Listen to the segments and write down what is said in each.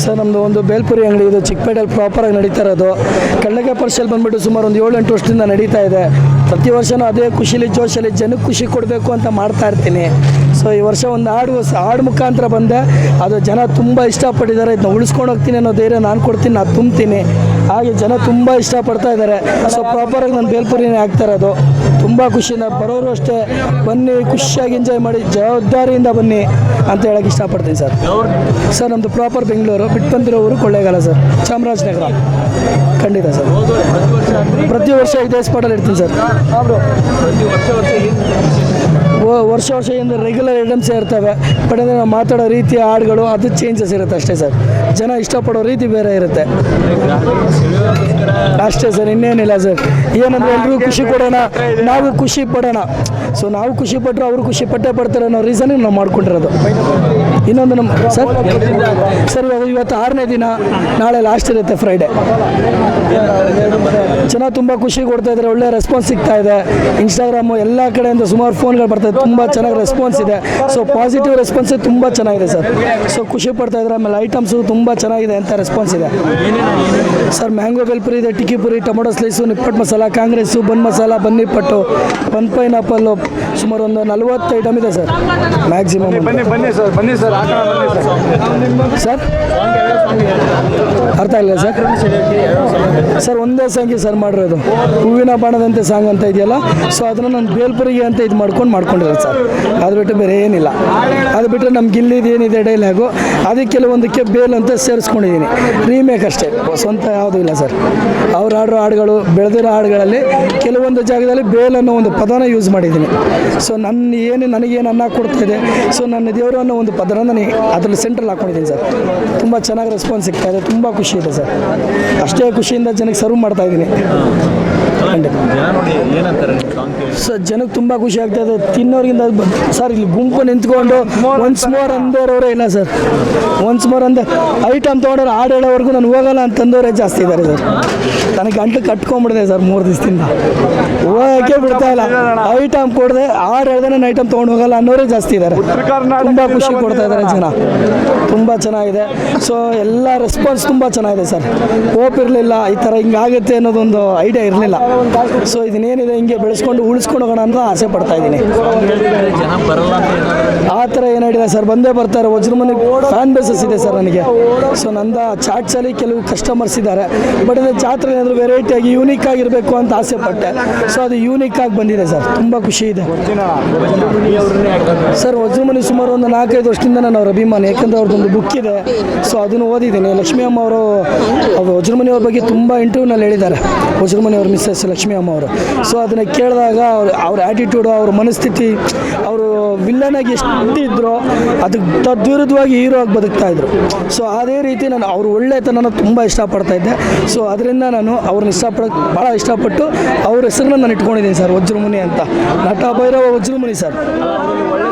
Sir ನಮ್ಮದು ಒಂದು ಬೇಲ್ಪುರಿ ಅಂಗಡಿ ಇದು ಚಿಕ್ಕಪೇಟೆಯಲ್ಲಿ ಪ್ರಾಪರಾಗಿ ನಡೀತಾ ಇರೋದು. ಕಳ್ಳಗೆ ಪರ್ಸಲ್ಲಿ ಬಂದುಬಿಟ್ಟು ಸುಮಾರು ಒಂದು 7-8 ವರ್ಷದಿಂದ ನಡೀತಾ ಇದೆ. ಪ್ರತಿ ವರ್ಷವೂ ಅದೇ ಖುಷಿಲಿ ಜೋಶಲ್ಲಿ ಜನಕ್ಕೆ ಖುಷಿ ಕೊಡಬೇಕು ಅಂತ ಮಾಡ್ತಾ ಇರ್ತೀನಿ. ಸೊ ಈ ವರ್ಷ ಒಂದು ಹಾಡು ಮುಖಾಂತರ ಬಂದೆ, ಅದು ಜನ ತುಂಬ ಇಷ್ಟಪಟ್ಟಿದ್ದಾರೆ. ಇದನ್ನ ಉಳಿಸ್ಕೊಂಡು ಹೋಗ್ತೀನಿ ಅನ್ನೋ ಧೈರ್ಯ ನಾನು ಕೊಡ್ತೀನಿ, ನಾನು ತುಂಬ್ತೀನಿ. ಹಾಗೆ ಜನ ತುಂಬ ಇಷ್ಟಪಡ್ತಾ ಇದ್ದಾರೆ. ಸೊ ಪ್ರಾಪರಾಗಿ ನಾನು ಬೇಲ್ಪುರಿನೇ ಆಗ್ತಾ ಇರೋದು. ತುಂಬ ಖುಷಿಯಿಂದ ಬರೋರು ಅಷ್ಟೇ ಬನ್ನಿ, ಖುಷಿಯಾಗಿ ಎಂಜಾಯ್ ಮಾಡಿ, ಜವಾಬ್ದಾರಿಯಿಂದ ಬನ್ನಿ ಅಂತ ಹೇಳಕ್ಕೆ ಇಷ್ಟಪಡ್ತೀನಿ ಸರ್. ಸರ್ ನಮ್ಮದು ಪ್ರಾಪರ್ ಬೆಂಗಳೂರು, ಬಿಟ್ಟು ಬಂದಿರೋ ಊರು ಕೊಳ್ಳೇಗಾಲ ಸರ್, ಚಾಮರಾಜನಗರ. ಖಂಡಿತ ಸರ್, ಪ್ರತಿ ವರ್ಷ ಇದೇ ಸ್ಪಾಟಲ್ಲಿ ಇರ್ತೀನಿ ಸರ್. ವರ್ಷ ಏನು ರೆಗ್ಯುಲರ್ ಐಟಮ್ಸೇ ಇರ್ತವೆ, ಬಟ್ ಅಂದರೆ ನಾವು ಮಾತಾಡೋ ರೀತಿ, ಹಾಡುಗಳು ಅದು ಚೇಂಜಸ್ ಇರುತ್ತೆ ಅಷ್ಟೇ ಸರ್. ಜನ ಇಷ್ಟಪಡೋ ರೀತಿ ಬೇರೆ ಇರುತ್ತೆ ಅಷ್ಟೇ ಸರ್, ಇನ್ನೇನಿಲ್ಲ ಸರ್. ಏನಂದರೆ ಎಲ್ರಿಗೂ ಖುಷಿ ಕೊಡೋಣ, ನಾವು ಖುಷಿ ಪಡೋಣ. ಸೊ ನಾವು ಖುಷಿ ಪಟ್ಟರು ಅವರು ಖುಷಿ ಪಡ್ತಾರೆ ಅನ್ನೋ ರೀಸನ್ಗೆ ನಾವು ಮಾಡ್ಕೊಂಡಿರೋದು. ಇನ್ನೊಂದು ನಮ್ಮ ಸರ್ ಇವತ್ತು 6ನೇ ದಿನ, ನಾಳೆ ಲಾಸ್ಟ್ ಇರುತ್ತೆ ಫ್ರೈಡೇ. ಜನ ತುಂಬ ಖುಷಿ ಕೊಡ್ತಾ ಇದ್ದಾರೆ, ಒಳ್ಳೆ ರೆಸ್ಪಾನ್ಸ್ ಸಿಗ್ತಾ ಇದೆ. ಇನ್ಸ್ಟಾಗ್ರಾಮು ಎಲ್ಲ ಕಡೆಯಿಂದ ಸುಮಾರು ಫೋನ್ಗಳು ಬರ್ತಾ ಇದೆ, ತುಂಬ ಚೆನ್ನಾಗಿ ರೆಸ್ಪಾನ್ಸ್ ಇದೆ. ಸೊ ಪಾಸಿಟಿವ್ ರೆಸ್ಪಾನ್ಸೇ ತುಂಬ ಚೆನ್ನಾಗಿದೆ ಸರ್. ಸೊ ಖುಷಿ ಪಡ್ತಾ ಇದ್ದಾರೆ. ಆಮೇಲೆ ಐಟಮ್ಸು ತುಂಬ ಚೆನ್ನಾಗಿದೆ ಅಂತ ರೆಸ್ಪಾನ್ಸ್ ಇದೆ ಸರ್. ಮ್ಯಾಂಗೋ ಬೇಲ್ಪುರಿ ಇದೆ, ಟಿಕ್ಕಿ ಪುರಿ, ಟೊಮೊಟೊ ಸ್ಲೈಸು, ನಿಪ್ಪಟ್ಟು ಮಸಾಲ, ಕಾಂಗ್ರೆಸ್ಸು, ಬನ್ ಮಸಾಲ, ಬನ್ನಿಪ್ಪಟ್ಟು, ಬನ್ ಪೈನಾಪಲ್ಲು, ಸುಮಾರು ಒಂದು 40 ಐಟಮ್ ಇದೆ ಸರ್ ಮ್ಯಾಕ್ಸಿಮಮ್. ಬನ್ನಿ ಸರ್ ಸರ್ ಅರ್ಥ ಆಗಿಲ್ಲ ಸರ್. ಸರ್ ಒಂದೇ ಸಾಂಗಿ ಸರ್ ಮಾಡಿರೋದು, ಹೂವಿನ ಬಾಣದಂತೆ ಸಾಂಗ್ ಅಂತ ಇದೆಯಲ್ಲ, ಸೊ ಅದನ್ನು ನಾನು ಬೇಲ್ಪುರಿಗೆ ಅಂತ ಇದು ಮಾಡ್ಕೊಂಡಿರೋದು ಸರ್. ಅದು ಬಿಟ್ಟು ಬೇರೆ ಏನಿಲ್ಲ. ಅದು ಬಿಟ್ಟರೆ ನಮ್ಮ ಗಿಲ್ಲಿದು ಏನಿದೆ ಡೈಲಾಗು, ಅದಕ್ಕೆ ಕೆಲವೊಂದಕ್ಕೆ ಬೇಲ್ ಅಂತ ಸೇರಿಸ್ಕೊಂಡಿದ್ದೀನಿ, ರೀಮೇಕ್ ಅಷ್ಟೇ, ಸ್ವಂತ ಯಾವುದೂ ಇಲ್ಲ ಸರ್. ಅವ್ರು ಆಡೋ ಹಾಡುಗಳು, ಬೆಳೆದಿರೋ ಹಾಡುಗಳಲ್ಲಿ ಕೆಲವೊಂದು ಜಾಗದಲ್ಲಿ ಬೇಲ್ ಅನ್ನೋ ಒಂದು ಪದನ ಯೂಸ್ ಮಾಡಿದ್ದೀನಿ. ಸೊ ನನಗೇನು ಅನ್ನ ಕೊಡ್ತಾಯಿದೆ, ಸೊ ನನ್ನ ದೇವರು ಅನ್ನೋ ಒಂದು ಪದನ ನನಗೆ ಅದರಲ್ಲಿ ಸೆಂಟ್ರಲ್ಲಿ ಹಾಕ್ಕೊಂಡಿದ್ದೀನಿ ಸರ್. ತುಂಬ ಚೆನ್ನಾಗಿ ರೆಸ್ಪಾನ್ಸ್ ಸಿಗ್ತಾ ಇದೆ, ತುಂಬ ಖುಷಿ ಇದೆ ಸರ್. ಅಷ್ಟೇ ಖುಷಿಯಿಂದ ಜನಕ್ಕೆ ಸರ್ವ್ ಮಾಡ್ತಾಯಿದ್ದೀನಿ. ಸರ್ ಜನಕ್ಕೆ ತುಂಬ ಖುಷಿ ಆಗ್ತಾ ಇದೆ, ತಿನ್ನೋರಿಗಿಂತ ಸರ್. ಇಲ್ಲಿ ಗುಂಪು ನಿಂತ್ಕೊಂಡು ಒನ್ಸ್ ಮೋರ್ ಅಂದೋರವರೇ ಇಲ್ಲ ಸರ್. ಒನ್ಸ್ ಮೋರ್ ಅಂದ ಐಟಮ್ ತೊಗೊಂಡ್ರೆ ಹಾಡು ಹೇಳೋವರೆಗೂ ನಾನು ಹೋಗಲ್ಲ ಅಂತಂದವರೇ ಜಾಸ್ತಿ ಇದ್ದಾರೆ ಸರ್. ನನಗೆ ಗಂಟಲು ಕಟ್ಕೊಂಡ್ಬಿಡಿದೆ ಸರ್ 3 ದಿವಸದಿಂದ, ಹೋಗೋಕ್ಕೆ ಬಿಡ್ತಾ ಇಲ್ಲ. ಐಟಮ್ ಕೊಡದೆ ಹಾಡು ಹೇಳ್ದೆ ನಾನು ಐಟಮ್ ತೊಗೊಂಡು ಹೋಗಲ್ಲ ಅನ್ನೋರೇ ಜಾಸ್ತಿ ಇದ್ದಾರೆ. ತುಂಬ ಖುಷಿ ಕೊಡ್ತಾ ಇದ್ದಾರೆ ಜನ, ತುಂಬ ಚೆನ್ನಾಗಿದೆ. ಸೊ ಎಲ್ಲ ರೆಸ್ಪಾನ್ಸ್ ತುಂಬ ಚೆನ್ನಾಗಿದೆ ಸರ್. ಹೋಪ್ ಇರಲಿಲ್ಲ ಈ ಥರ ಹಿಂಗಾಗುತ್ತೆ ಅನ್ನೋದೊಂದು ಐಡಿಯಾ ಇರಲಿಲ್ಲ. ಸೊ ಇದನ್ನೇನಿದೆ ಹಿಂಗೆ ಬೆಳೆಸ್ಕೊಂಡು ಉಳಿಸ್ಕೊಂಡು ಹೋಗೋಣ ಅಂತ ಆಸೆ ಪಡ್ತಾ ಇದ್ದೀನಿ. ಆ ಥರ ಏನಿದೆ ಸರ್, ಬಂದೇ ಬರ್ತಾರೆ. ವಜ್ರಮನಿ ಫ್ಯಾನ್ ಬೇಸಸ್ ಇದೆ ಸರ್ ನನಗೆ. ಸೊ ನಂದು ಚಾಟ್ಸಲ್ಲಿ ಕೆಲವು ಕಸ್ಟಮರ್ಸ್ ಇದ್ದಾರೆ, ಬಟ್ ಅದೇ ಜಾತ್ರೆ ಏನಾದರೂ ವೆರೈಟಿಯಾಗಿ ಯೂನಿಕ್ ಆಗಿರಬೇಕು ಅಂತ ಆಸೆ ಪಟ್ಟೆ. ಸೊ ಅದು ಯೂನಿಕ್ ಆಗಿ ಬಂದಿದೆ ಸರ್, ತುಂಬ ಖುಷಿ ಇದೆ ಸರ್. ವಜ್ರಮನಿ ಸುಮಾರು ಒಂದು 4-5 ವರ್ಷದಿಂದ ನಾನು ಅವ್ರ ಅಭಿಮಾನಿ, ಯಾಕಂದರೆ ಅವ್ರದ್ದೊಂದು ಬುಕ್ ಇದೆ. ಸೊ ಅದನ್ನು ಓದಿದ್ದೀನಿ. ಲಕ್ಷ್ಮೀ ಅಮ್ಮ ಅವರು ವಜ್ರಮನಿ ಅವ್ರ ಬಗ್ಗೆ ತುಂಬ ಇಂಟರ್ವ್ಯೂನಲ್ಲಿ ಹೇಳಿದ್ದಾರೆ, ವಜ್ರಮನಿ ಅವ್ರ ಮಿಸ್ಸಸ್ ಲಕ್ಷ್ಮೀ ಅಮ್ಮ ಅವರು. ಸೊ ಅದನ್ನು ಕೇಳಿದಾಗ ಅವ್ರ ಆ್ಯಟಿಟ್ಯೂಡು, ಅವ್ರ ಮನಸ್ಥಿತಿ, ಅವರು ವಿಲ್ಲನಾಗಿ ಎಷ್ಟಿದ್ರು ಅದಕ್ಕೆ ತದ್ವಿರುದ್ಧವಾಗಿ ಹೀರೋ ಆಗಿ ಬದುಕ್ತಾ ಇದ್ರು. ಸೊ ಅದೇ ರೀತಿ ನಾನು ಅವ್ರ ಒಳ್ಳೆತನನ ತುಂಬ ಇಷ್ಟಪಡ್ತಾ ಇದ್ದೆ. ಸೊ ಅದರಿಂದ ನಾನು ಅವ್ರನ್ನ ಭಾಳ ಇಷ್ಟಪಟ್ಟು ಅವ್ರ ಹೆಸರನ್ನ ನಾನು ಇಟ್ಕೊಂಡಿದ್ದೀನಿ ಸರ್, ವಜ್ರಮುನಿ ಅಂತ. ನಟ ಭೈರವ ವಜ್ರಮುನಿ ಸರ್.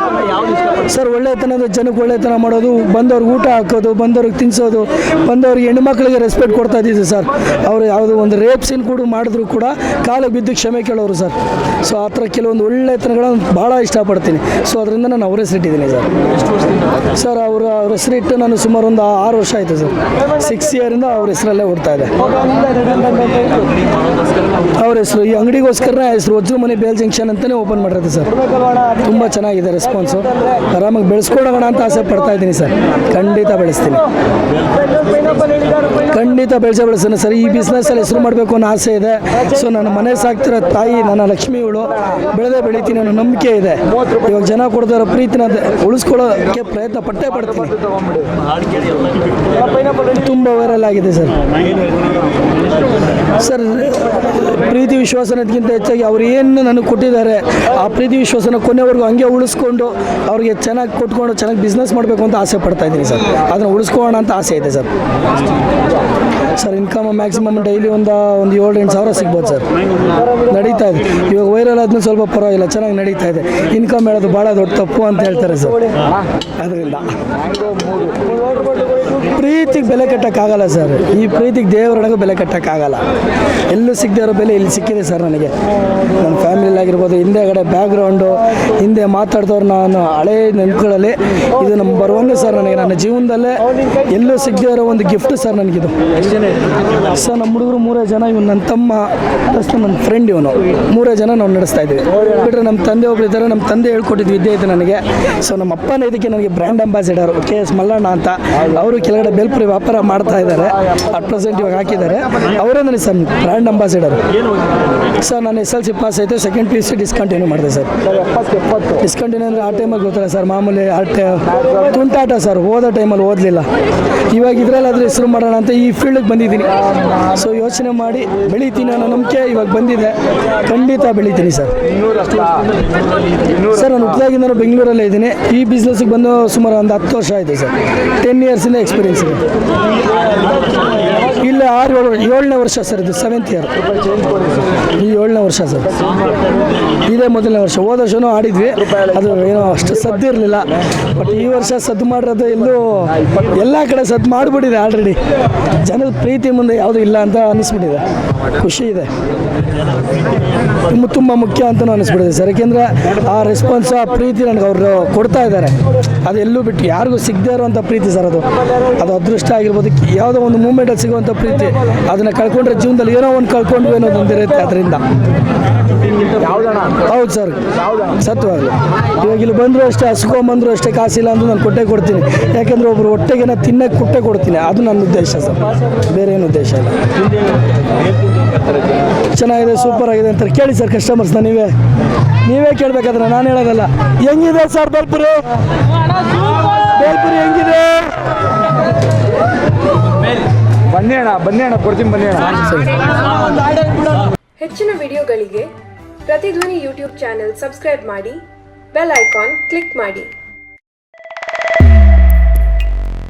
ಸರ್ ಒಳ್ಳೆತನದ ಜನಕ್ಕೆ ಒಳ್ಳೆತನ ಮಾಡೋದು, ಬಂದವ್ರಿಗೆ ಊಟ ಹಾಕೋದು, ಬಂದವ್ರಿಗೆ ತಿನ್ನಿಸೋದು, ಬಂದವ್ರಿಗೆ ಹೆಣ್ಮಕ್ಳಿಗೆ ರೆಸ್ಪೆಕ್ಟ್ ಕೊಡ್ತಾ ಇದ್ದೀವಿ ಸರ್. ಅವರು ಯಾವುದೋ ಒಂದು ರೇಪ್ ಸೀನ್ ಕೂಡ ಮಾಡಿದ್ರು ಕೂಡ ಕಾಲಿಗೆ ಬಿದ್ದು ಕ್ಷಮೆ ಕೇಳೋರು ಸರ್. ಸೊ ಆ ಥರ ಕೆಲವೊಂದು ಒಳ್ಳೆತನಗಳನ್ನು ಭಾಳ ಇಷ್ಟಪಡ್ತೀನಿ. ಸೊ ಅದರಿಂದ ನಾನು ಅವ್ರ ಹೆಸರಿಟ್ಟಿದ್ದೀನಿ ಸರ್. ಸರ್ ಅವ್ರ ಹೆಸರಿಟ್ಟು ನಾನು ಸುಮಾರು ಒಂದು 6 ವರ್ಷ ಆಯಿತು ಸರ್. 6 ಇಯರಿಂದ ಅವ್ರ ಹೆಸರಲ್ಲೇ ಓಡ್ತಾ ಇದೆ. ಅವ್ರ ಹೆಸರು ಈ ಅಂಗಡಿಗೋಸ್ಕರನೇ ಹೆಸರು ವಜ್ರಮನಿ ಬೇಲ್ ಜಂಕ್ಷನ್ ಅಂತಲೇ ಓಪನ್ ಮಾಡಿರೋದು ಸರ್. ತುಂಬ ಚೆನ್ನಾಗಿದೆ ರೆಸ್ಪಾನ್ಸು. ಆರಾಮಾಗಿ ಬೆಳೆಸ್ಕೊಡೋಣ ಅಂತ ಆಸೆ ಪಡ್ತಾ ಇದ್ದೀನಿ ಸರ್. ಖಂಡಿತ ಬೆಳೆಸ್ತೀನಿ, ಖಂಡಿತ ಬೆಳೆಸ್ತೀನಿ ಸರ್. ಈ ಬಿಸ್ನೆಸ್ಸಲ್ಲಿ ಹೆಸರು ಮಾಡಬೇಕು ಅನ್ನೋ ಆಸೆ ಇದೆ. ಸೊ ನನ್ನ ಮನೆ ಸಾಕ್ತಿರೋ ತಾಯಿ ನನ್ನ ಲಕ್ಷ್ಮಿಗಳು, ಬೆಳಿತೀನಿ ಅನ್ನೋ ನಂಬಿಕೆ ಇದೆ. ಇವಾಗ ಜನ ಕೊಡ್ತಾರೋ ಪ್ರೀತಿನ ಉಳಿಸ್ಕೊಳ್ಳೋಕ್ಕೆ ಪ್ರಯತ್ನ ಪಟ್ಟೇ ಪಡ್ತೀನಿ. ತುಂಬ ವೈರಲ್ ಆಗಿದೆ ಸರ್. ಸರ್ ಪ್ರೀತಿ ವಿಶ್ವಾಸನಕ್ಕಿಂತ ಹೆಚ್ಚಾಗಿ ಅವ್ರು ಏನು ನನಗೆ ಕೊಟ್ಟಿದ್ದಾರೆ, ಆ ಪ್ರೀತಿ ವಿಶ್ವಾಸನ ಕೊನೆವರೆಗೂ ಹಂಗೆ ಉಳಿಸ್ಕೊಂಡು ಅವ್ರಿಗೆ ಚೆನ್ನಾಗಿ ಕೊಟ್ಕೊಂಡು ಚೆನ್ನಾಗಿ ಬಿಸ್ನೆಸ್ ಮಾಡಬೇಕು ಅಂತ ಆಸೆ ಪಡ್ತಾ ಇದ್ದೀನಿ ಸರ್. ಅದನ್ನು ಉಳಿಸ್ಕೊಳ್ಳೋಣ ಅಂತ ಆಸೆ ಇದೆ sir. Sir income maximum daily ಒಂದು 7-8 ಸಾವಿರ ಸಿಗ್ಬೋದು ಸರ್. ನಡೀತಾ ಇದೆ. ಇವಾಗ ವೈರಲ್ ಆದ್ಮೇಲೆ ಸ್ವಲ್ಪ ಪರವಾಗಿಲ್ಲ, ಚೆನ್ನಾಗಿ ನಡೀತಾ ಇದೆ. ಇನ್ಕಮ್ ಹೇಳೋದು ಭಾಳ ದೊಡ್ಡ ತಪ್ಪು ಅಂತ ಹೇಳ್ತಾರೆ ಸರ್. ಅದರಿಂದ ಪ್ರೀತಿಗೆ ಬೆಲೆ ಕಟ್ಟೋಕ್ಕಾಗಲ್ಲ ಸರ್. ಈ ಪ್ರೀತಿಗೆ ದೇವರೊಳಗೂ ಬೆಲೆ ಕಟ್ಟೋಕ್ಕಾಗಲ್ಲ. ಎಲ್ಲೂ ಸಿಗದೇ ಇರೋ ಬೆಲೆ ಇಲ್ಲಿ ಸಿಕ್ಕಿದೆ ಸರ್ ನನಗೆ. ನನ್ನ ಫ್ಯಾಮಿಲಿಯಾಗಿರ್ಬೋದು, ಹಿಂದೆಗಡೆ ಬ್ಯಾಕ್ಗ್ರೌಂಡು, ಹಿಂದೆ ಮಾತಾಡ್ದವ್ರು ನಾನು ಹಳೇ ನೆನಪುಗಳಲ್ಲಿ ಇದು ನಂಬರ್ 1 ಸರ್ ನನಗೆ. ನನ್ನ ಜೀವನದಲ್ಲೇ ಎಲ್ಲೂ ಸಿಗದೇ ಇರೋ ಒಂದು ಗಿಫ್ಟ್ ಸರ್ ನನಗಿದು. ಸರ್ ನಮ್ಮ ಹುಡುಗರು 3 ಜನ, ಇವನು ನನ್ನ ತಮ್ಮ ಪ್ಲಸ್ ನನ್ನ ಫ್ರೆಂಡ್, ಇವನು 3 ಜನ ನಾವು ನಡೆಸ್ತಾ ಇದ್ದೀವಿ. ಬಿಟ್ಟರೆ ನಮ್ಮ ತಂದೆ ಒಬ್ಬರು ಇದ್ದಾರೆ. ನಮ್ಮ ತಂದೆ ಹೇಳ್ಕೊಟ್ಟಿದ್ದು ವಿದ್ಯೆ ಇದೆ ನನಗೆ. ಸೊ ನಮ್ಮ ಅಪ್ಪನ ಇದಕ್ಕೆ ನನಗೆ ಬ್ರ್ಯಾಂಡ್ ಅಂಬಾಸಿಡರ್ KS ಮಲ್ಲಣ್ಣ ಅಂತ, ಅವರು ಕೆಳಗಡೆ ಬೇಲ್ಪುರಿ ವ್ಯಾಪಾರ ಮಾಡ್ತಾ ಇದ್ದಾರೆ. ಅಟ್ ಪ್ರೆಸೆಂಟ್ ಇವಾಗ ಹಾಕಿದ್ದಾರೆ. ಅವರೇ ನನಗೆ ಸರ್ ಬ್ರ್ಯಾಂಡ್ ಅಂಬಾಸಿಡರ್. ಸರ್ ನಾನು SLC ಪಾಸ್ ಆಯಿತು, ಸೆಕೆಂಡ್ PUC ಡಿಸ್ಕಂಟಿನ್ಯೂ ಮಾಡಿದೆ ಸರ್. ಡಿಸ್ಕಂಟಿನ್ಯೂ ಅಂದರೆ ಆ ಟೈಮಲ್ಲಿ ಗೊತ್ತಲ್ಲ ಸರ್, ಮಾಮೂಲಿ ತುಂಟಾಟ ಸರ್. ಓದೋ ಟೈಮಲ್ಲಿ ಓದಲಿಲ್ಲ. ಇವಾಗ ಇದರಲ್ಲಾದರೂ ಹೆಸರು ಮಾಡೋಣ ಅಂತ ಈ ಫೀಲ್ಡಿಗೆ ಬಂದಿದ್ದೀನಿ. ಸೊ ಯೋಚನೆ ಮಾಡಿ ಬೆಳಿತೀನಿ ಅನ್ನೋ ನಂಬಿಕೆ ಇವಾಗ ಬಂದಿದೆ. ಖಂಡಿತ ಬೆಳಿತೀನಿ ಸರ್. ಸರ್ ನಾನು ಹುಟ್ಟಿದಾಗಿಂದ ಬೆಂಗಳೂರಲ್ಲೇ ಇದ್ದೀನಿ. ಈ ಬಿಸ್ನೆಸ್ಗೆ ಬಂದು ಸುಮಾರು ಒಂದು 10 ವರ್ಷ ಆಯಿತು ಸರ್. 10 ಇಯರ್ಸಿಂದ ಎಕ್ಸ್ಪೀರಿಯನ್ಸ್ ಇದೆ. ಇಲ್ಲಿ 7ನೇ ವರ್ಷ ಸರ್. ಇದು 7th ಇಯರ್. ಈ 7ನೇ ವರ್ಷ ಸರ್. ಇದೇ ಮೊದಲನೇ ವರ್ಷ. ಹೋದ ವರ್ಷವೂ ಆಡಿದ್ವಿ, ಅದು ಏನೋ ಅಷ್ಟು ಸದ್ದು ಇರಲಿಲ್ಲ. ಬಟ್ ಈ ವರ್ಷ ಸದ್ದು ಮಾಡಿರೋದು ಎಲ್ಲ ಕಡೆ ಸದ್ದು ಮಾಡಿಬಿಟ್ಟಿದೆ ಆಲ್ರೆಡಿ. ಜನದ ಪ್ರೀತಿ ಮುಂದೆ ಯಾವುದೂ ಇಲ್ಲ ಅಂತ ಅನ್ನಿಸ್ಬಿಟ್ಟಿದೆ. ಖುಷಿ ಇದೆ. ತುಂಬ ಮುಖ್ಯ ಅಂತಲೂ ಅನ್ನಿಸ್ಬಿಟ್ಟಿದೆ ಸರ್. ಯಾಕೆಂದರೆ ಆ ರೆಸ್ಪಾನ್ಸ್, ಆ ಪ್ರೀತಿ ನನಗೆ ಅವರು ಕೊಡ್ತಾ ಇದ್ದಾರೆ. ಅದು ಎಲ್ಲೂ ಬಿಟ್ಟು ಯಾರಿಗೂ ಸಿಗದೇ ಇರೋವಂಥ ಪ್ರೀತಿ ಸರ್. ಅದು ಅದೃಷ್ಟ ಆಗಿರ್ಬೋದು. ಯಾವುದೋ ಒಂದು ಮೂಮೆಂಟಲ್ಲಿ ಸಿಗುವಂಥ ಪ್ರೀತಿ, ಅದನ್ನು ಕಳ್ಕೊಂಡ್ರೆ ಜೀವನದಲ್ಲಿ ಏನೋ ಒಂದು ಕಳ್ಕೊಂಡ್ವಿ ಅನ್ನೋದೊಂದಿರುತ್ತೆ ಅದರಿಂದ. ಹೌದು ಸರ್, ಸತ್ಯವಾಗಲಿ. ಇವಾಗ ಇಲ್ಲಿ ಬಂದರೂ ಅಷ್ಟೇ, ಹಸ್ಕೊಂಬಂದರೂ ಅಷ್ಟೇ, ಕಾಸಿಲ್ಲ ಅಂದರೂ ನಾನು ಕೊಡ್ತೀನಿ. ಯಾಕೆಂದರೆ ಒಬ್ಬರು ಹೊಟ್ಟೆಗೆ ನಾನು ತಿನ್ನಕ್ಕೆ ಕೊಡ್ತೀನಿ. ಅದು ನನ್ನ ಉದ್ದೇಶ ಸರ್, ಬೇರೆ ಏನು ಉದ್ದೇಶ ಇಲ್ಲ. ಚೆನ್ನಾಗಿದೆ, ಸೂಪರ್ ಆಗಿದೆ ಅಂತ ಕೇಳಿ ಸರ್ ಕಸ್ಟಮರ್ಸ್ನ. ನೀವೇ ಕೇಳಬೇಕಾದ್ರೆ ನಾನು ಹೇಳೋದಲ್ಲ. ಹೆಂಗಿದೆ ಸರ್ ಬೇಲ್ಪುರಿ ಹೆಂಗಿದೆ? ಬನ್ನಿ ಅಣ್ಣ ಕೊಡ್ತೀನಿ, ಬನ್ನಿ ಅಣ್ಣ. ಹೆಚ್ಚಿನ ವಿಡಿಯೋಗಳಿಗೆ ಪ್ರತಿಧ್ವನಿ ಯೂಟ್ಯೂಬ್ ಚಾನೆಲ್ ಸಬ್ಸ್ಕ್ರೈಬ್ ಮಾಡಿ, ಬೆಲ್ ಐಕಾನ್ ಕ್ಲಿಕ್ ಮಾಡಿ.